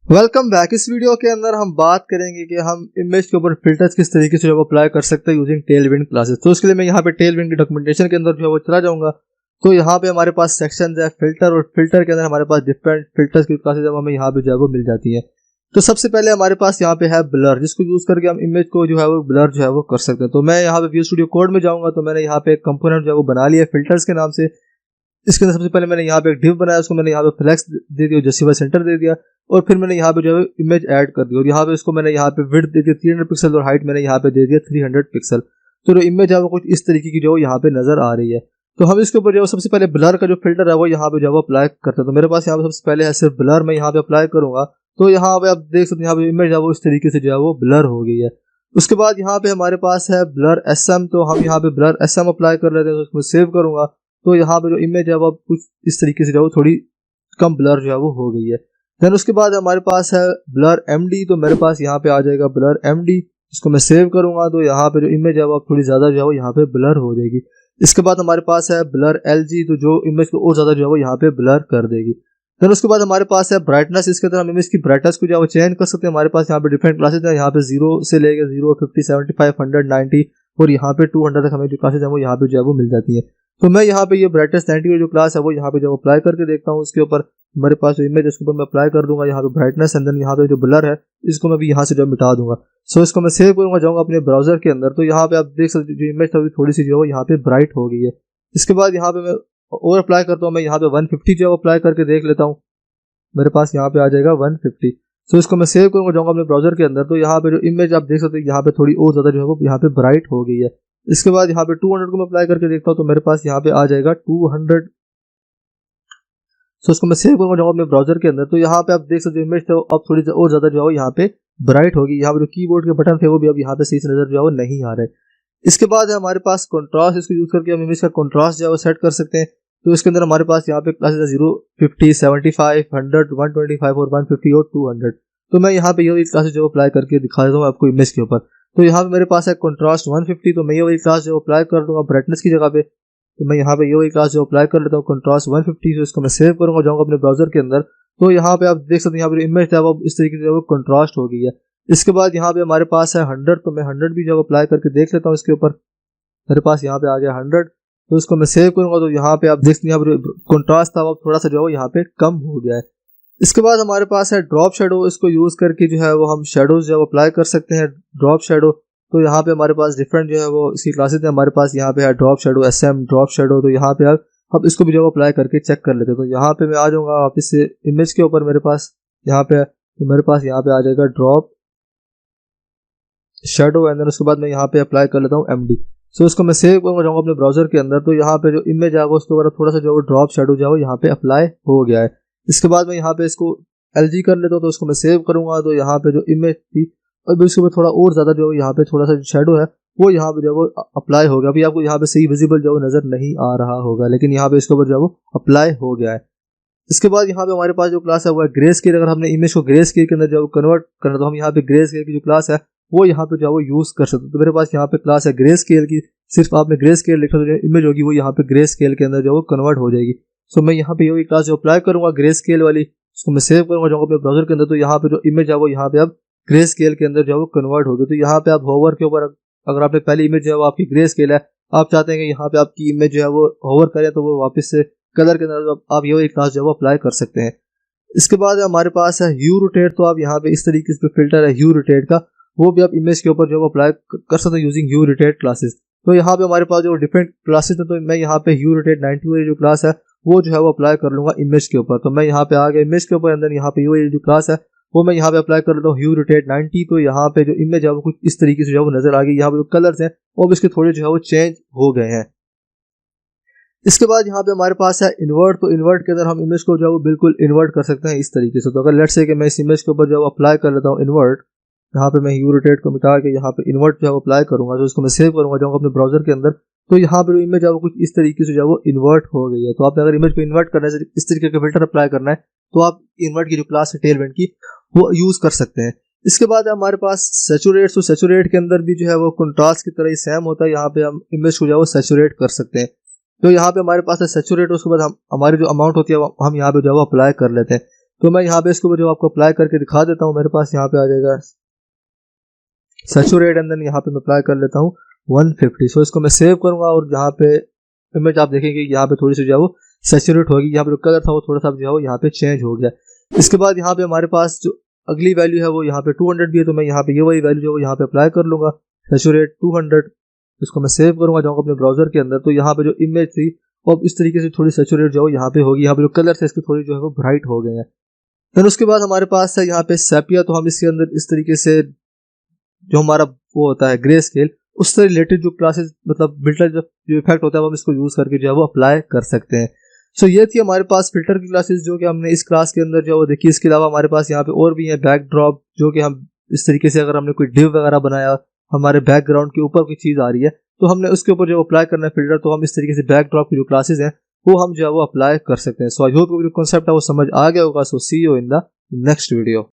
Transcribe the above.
Welcome back. इस video के अंदर हम बात करेंगे कि हम इमेज के ऊपर फिल्टर्स किस तरीके से जो अप्लाई कर सकते हैं यूजिंग टेलविंड क्लासेस। तो उसके लिए मैं यहाँ पे टेलविंड की डॉक्यूमेंटेशन के अंदर जो है वो चला जाऊंगा। तो यहाँ पे हमारे पास सेक्शन है फिल्टर, और फिल्टर के अंदर हमारे पास डिफरेंट फिल्टर्स की क्लासेस हमें यहाँ पे जो है वो मिल जाती है। तो सबसे पहले हमारे पास यहाँ पे है ब्लर, जिसको यूज करके हम इमेज को जो है वो ब्लर जो है वो कर सकते हैं। तो मैं यहाँ पे व्यू स्टूडियो कोड में जाऊंगा, तो मैंने यहाँ पे एक कंपोनेंट जो है वो बना लिया फिल्टर्स के नाम से। इसके अंदर सबसे पहले मैंने यहाँ पे एक डिव बनाया, उसको मैंने यहाँ पे फ्लेक्स दे दिया, जस्टिफाई सेंटर दे दिया, और फिर मैंने यहाँ पे जो है इमेज ऐड कर दी, और यहाँ पे इसको मैंने यहाँ पे विड्थ दे दिया 300 पिक्सल, और हाइट मैंने यहाँ पे दे दिया 300 पिक्सल। तो जो इमेज है वो कुछ इस तरीके की जो यहाँ पे नजर आ रही है। तो हम इसके ऊपर जो सबसे पहले ब्लर का जो फिल्टर है वो यहाँ पे जो है अप्लाई करते हैं। तो मेरे पास यहाँ पे सबसे पहले है सिर्फ ब्लर, मैं यहाँ पे अप्लाई करूंगा। तो यहाँ पे आप देख सकते हैं यहाँ पे इमेज है वो इस तरीके से जो है वो ब्लर हो गई है। उसके बाद यहाँ पे हमारे पास है ब्लर SM, तो हम यहाँ पे ब्लर SM अप्लाई कर लेते हैं। तो उसको सेव करूंगा, तो यहाँ पे जो इमेज है वो कुछ इस तरीके से जो है थोड़ी कम ब्लर जो है वो हो गई है। देन उसके बाद हमारे पास है ब्लर MD, तो मेरे पास यहाँ पे आ जाएगा ब्लर MD। इसको मैं सेव करूंगा, तो यहाँ पे जो इमेज है वो थोड़ी ज्यादा जो है वो यहाँ पे ब्लर हो जाएगी। इसके बाद हमारे पास है ब्लर LG, तो जो इमेज को और ज्यादा जो है वो यहाँ पे ब्लर कर देगी। देन उसके बाद हमारे पास है ब्राइटनेस। इसके अंदर हम इमेज की ब्राइटनेस को जो है वो चेंज कर सकते हैं। हमारे पास यहाँ पे डिफरेंट क्लासेस है, यहाँ पे 0 से लेकर 0, 50, 75, 100, 90 और यहाँ पे 200 तक हमें जो क्लासेस है वो यहाँ पे जो है वो मिल जाती है। तो मैं यहाँ पे ये ब्राइटनेस 90 जो क्लास है वो यहाँ पे जो अप्लाई करके देखता हूँ। उसके ऊपर हमारे पास जो इमेज उसके ऊपर मैं अप्लाई कर दूंगा यहाँ पे ब्राइटनेस, एंड देन यहाँ पे जो ब्लर है इसको मैं भी यहाँ से जो मिटा दूंगा। सो इसको मैं सेव करूंगा, जाऊंगा अपने ब्राउजर के अंदर। तो यहाँ पे आप देख सकते जो इमेज था थोड़ी सी जो है यहाँ पे ब्राइट हो गई है। इसके बाद यहाँ पे मैं और अप्लाई करता हूँ, मैं यहाँ पे 150 जो अप्लाई करके देख लेता हूँ। मेरे पास यहाँ पे आ जाएगा 150। सो इसको मैं सेव करूंगा, जाऊंगा अपने ब्राउजर के अंदर। तो यहाँ पे जो इमेज आप देख सकते हैं यहाँ पे थोड़ी और ज्यादा जो है वो यहाँ पे ब्राइट हो गई है। इसके बाद यहाँ पे 200 को मैं अप्लाई करके देखता हूँ, तो मेरे पास यहाँ पे आ जाएगा 200। सो इसको मैं सेव करूंगा, जाऊंगा अपने ब्राउजर के अंदर। तो यहाँ पे आप देख सकते हो इमेज तो अब थोड़ी और ज्यादा जो है यहाँ पे ब्राइट होगी। यहाँ पे जो कीबोर्ड के बटन थे वो भी अब यहाँ पे सही से नजर जो है वो नहीं आ रहे। इसके बाद है हमारे पास कॉन्ट्रास्ट, इसको यूज करके हम इमेज का कॉन्ट्रास्ट जो है वो सेट कर सकते हैं। तो इसके अंदर हमारे पास यहाँ पे क्लासेस है 0, 50, 75, 100, 125 और 150 और 200। तो मैं यहाँ पे ये क्लासेस जो अप्लाई करके दिखा देता हूँ आपको इमेज के ऊपर। तो यहाँ पे मेरे पास है कॉन्ट्रास्ट 150, तो मैं ये वाली क्लास जो अप्लाई कर दूंगा ब्राइटनेस की जगह पे। तो मैं यहाँ पे ये वाली क्लास जो अप्लाई कर लेता हूँ कॉन्ट्रास्ट 150। तो इसको मैं सेव करूंगा, जाऊंगा अपने ब्राउजर के अंदर। तो यहाँ पे आप देख सकते हैं यहाँ पे इमेज है वो इस तरीके से वो कॉन्ट्रास्ट हो गई है। इसके बाद यहाँ पे हमारे पास है 100, तो मैं 100 भी जब अप्लाई करके देख लेता हूँ इसके ऊपर। मेरे पास यहाँ पे आ गया 100। तो इसको मैं सेव करूंगा, तो यहाँ पे आप देख सकते हैं यहाँ पे कॉन्ट्रास्ट था वो थोड़ा सा जो है यहाँ पे कम हो गया है। इसके बाद हमारे पास है ड्रॉप शेडो। इसको यूज करके जो है वो हम शेडोज जो है अप्लाई कर सकते हैं, ड्रॉप शेडो। तो यहाँ पे हमारे पास डिफरेंट जो है वो इसकी क्लासेस है। हमारे पास यहाँ पे है drop shadow, SM drop shadow. तो यहाँ पे अब इसको भी जो अप्लाई करके चेक कर लेते हैं। तो यहाँ पे मैं आ जाऊंगा वापस से इमेज के ऊपर, मेरे पास यहाँ पे तो मेरे पास यहाँ पे आ जाएगा ड्रॉप शेडो, एंड देन उसके बाद मैं यहाँ पे अप्लाई कर लेता हूँ MD। सो इसको मैं सेव करूंगा, जाऊंगा अपने ब्राउजर के अंदर। तो यहाँ पे जो इमेज है वो उसके ऊपर थोड़ा सा जो ड्रॉप शेडो जो है यहाँ पे अप्लाई हो गया है। इसके बाद मैं यहाँ पे इसको LG कर लेता हूँ, तो इसको मैं सेव करूंगा। तो यहाँ पे जो इमेज थी अब इसके ऊपर थोड़ा और ज्यादा जो यहाँ पे थोड़ा सा शेडो है वो यहाँ पे जो वो अप्लाई हो गया। अभी आपको यहाँ पे सही विजिबल जो नजर नहीं आ रहा होगा, लेकिन यहाँ पे इसके ऊपर जो वो अप्लाई हो गया है। इसके बाद यहाँ पे हमारे पास जो क्लास है वो है ग्रे स्केल। अगर हमने इमेज को ग्रे स्केल के अंदर जो कन्वर्ट करना, तो हम यहाँ पे ग्रे स्केल की जो क्लास है वो यहाँ पे जो वो यूज कर सकते हैं। तो मेरे पास यहाँ पे क्लास है ग्रे स्केल की। सिर्फ आपने ग्रे स्केल लिखा तो जो इमेज होगी वो यहाँ पे ग्रे स्केल के अंदर जो वो कन्वर्ट हो जाएगी। सो मैं यहाँ पे ये क्लास जो अप्लाई करूंगा ग्रे स्केल वाली, इसको मैं सेव करूंगा, जाऊंगा अपने ब्राउजर के अंदर। तो यहाँ पे जो इमेज है वो यहाँ पे अब ग्रे स्केल के अंदर जो वो कन्वर्ट हो गई। तो यहाँ पे आप होवर के ऊपर, अगर आपने पहली इमेज जो है वो आपकी ग्रे स्केल है, आप चाहते हैं कि यहाँ पे आपकी इमेज जो है वो होवर करे, तो वो वापस से कलर के अंदर आप ये क्लास जो है वो अप्लाई कर सकते हैं। इसके बाद हमारे पास है ह्यू रोटेट। तो आप यहाँ पे इस तरीके से फिल्टर है ह्यू रोटेट का, वो भी आप इमेज के ऊपर जो अप्लाई कर सकते हैं यूजिंग ह्यू रोटेट क्लासेस। तो यहाँ पे हमारे पास जो डिफरेंट क्लासेस है, तो मैं यहाँ पे ह्यू रोटेट 90 वाली जो क्लास है वो जो है वो अप्लाई कर लूंगा इमेज के ऊपर। तो मैं यहाँ पे आ गया इमेज के ऊपर, अंदर यहाँ पे ये जो क्लास है वो मैं यहाँ पे अप्लाई कर लेता हूँ ह्यू रोटेट 90। तो यहाँ पे जो इमेज है वो कुछ इस तरीके से जो वो नजर आ गई। यहाँ पे जो कलर्स हैं वो भी इसके थोड़े जो है वो चेंज हो गए हैं। इसके बाद यहाँ पे हमारे पास है इन्वर्ट। तो इन्वर्ट के अंदर हम इमेज को जो है वो बिल्कुल इन्वर्ट कर सकते हैं इस तरीके से। तो अगर लेट्स से कि मैं इस इमेज के ऊपर जो अप्लाई कर लेता हूँ इन्वर्ट, यहाँ पे मैं ह्यू रोटेट को मिटा के यहाँ पे इन्वर्ट जो है अप्लाई करूंगा। तो इसको मैं सेव करूंगा, जाऊंगा अपने ब्राउजर के अंदर। तो यहाँ पे जो इमेज है वो कुछ इस तरीके से जो है वो इन्वर्ट हो गई है। तो आपने अगर इमेज को इन्वर्ट करना है, इस तरीके का फिल्टर अप्लाई करना है, तो आप इन्वर्ट की जो क्लास है टेलविंड की वो यूज कर सकते हैं। इसके बाद हमारे पास सैचुरेट। तो सैचुरेट के अंदर भी जो है वो कंट्रास्ट की तरह ही सेम होता है। यहाँ पे हम इमेज को जो है वो सैचुरेट कर सकते हैं। तो यहाँ पे हमारे पास है सैचुरेट, उसके बाद हम हमारी जो अमाउंट होती है हम यहाँ पे जो है वो अप्लाई कर लेते हैं। तो मैं यहाँ पे इसके ऊपर जो आपको अप्लाई करके दिखा देता हूँ। मेरे पास यहाँ पे आ जाएगा सैचुरेट एंड देन यहाँ पे मैं अप्लाई कर लेता हूँ 150। सो इसको मैं सेव करूंगा और यहाँ पे इमेज आप देखेंगे यहाँ पे थोड़ी सी जो है वो सैचुरेट होगी। यहाँ पे जो कलर था वो थोड़ा सा जो है वो यहाँ पे चेंज हो गया। इसके बाद यहाँ पे हमारे पास जो अगली वैल्यू है वो यहाँ पे 200 भी है, तो मैं यहाँ पे ये वही वैल्यू जो है यहाँ पे अप्लाई कर लूंगा, सैचुरेट 200। इसको मैं सेव करूंगा, जाऊंगा अपने ब्राउजर के अंदर। तो यहाँ पे जो इमेज थी वो इस तरीके से थोड़ी सैचुरेट जो है यहाँ पे होगी। यहाँ पे जो कलर थे इसके थोड़ी जो है वो ब्राइट हो गए हैं। देन उसके बाद हमारे पास है यहाँ पे सेपिया। तो हम इसके अंदर इस तरीके से जो हमारा वो होता है ग्रे स्केल, उससे रिलेटेड जो क्लासेस मतलब फिल्टर जो इफेक्ट होता है वो हम इसको यूज करके जो है वो अप्लाई कर सकते हैं। सो ये थी हमारे पास फिल्टर की क्लासेस जो कि हमने इस क्लास के अंदर जो है वो देखी। इसके अलावा हमारे पास यहाँ पे और भी है बैकड्रॉप, जो कि हम इस तरीके से अगर हमने कोई डिव वगैरह बनाया, हमारे बैकग्राउंड के ऊपर कोई चीज आ रही है तो हमने उसके ऊपर जो अप्लाई करना है फिल्टर, तो हम इस तरीके से बैकड्रॉप की जो क्लासेस हैं वो हम जो है वो अप्लाई कर सकते हैं। सो आई होप जो कॉन्सेप्ट है वो समझ आ गया होगा। So see you in the next video.